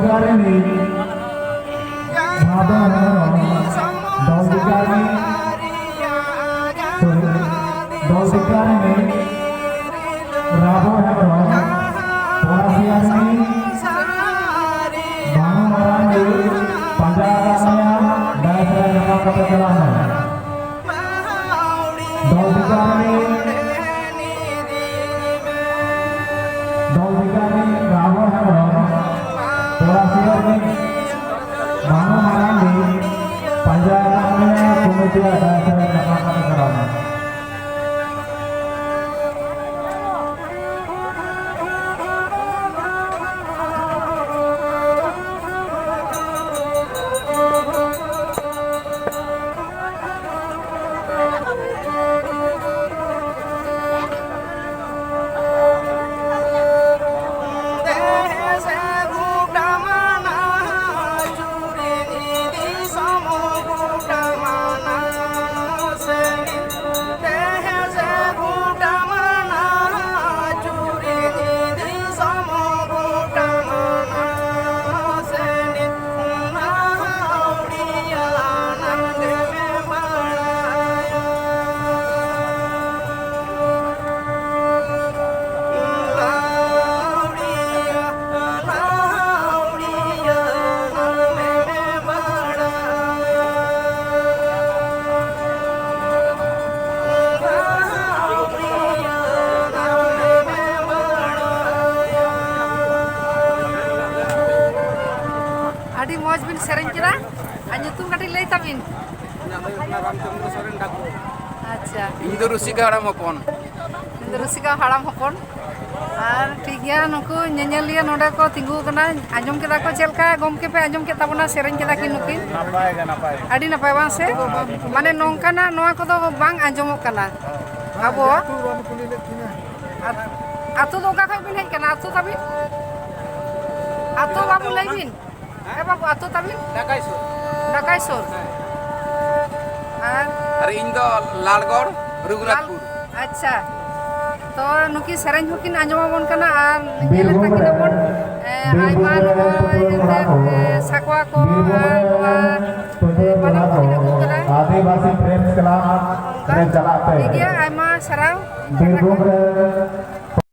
Doldikarni Rabo Hebron Polasiani Banu Marandi Panjaramaya Daerah Nama Kapitalan Doldikarni Rabo Hebron Polasiani Banu Marandi Panjaramaya Komite Daerah Nama Kapitalan. Adi moj bin sering kira, anyutum kati lay tabin. Acha. Indo Rusika haram hopon. Indo Rusika haram hopon. Ar ठीक है नुकु nyanyaliya noda ko tinggu kana anjom kita ko chelka gomke pe anjom kita tabuna sering kita ki nukin. Napai. Adi napai bang se. Mane nongkana noa ko do bang anjomok kana. Abo. Atu do ka kai bin hai kana atu tabin. Atu babu lay bin. Babu atu tabin. Dakaisor. Are Indo Lalgor Rughunathpur. अच्छा तो नुकी सेरेंज हुकिन आंजमाबन कना are नेले ताकिना बन आइमा साकवा को बना हुकिन अगु कना आदिवासी प्रेम कला चलाते ठीक है आइमा सराव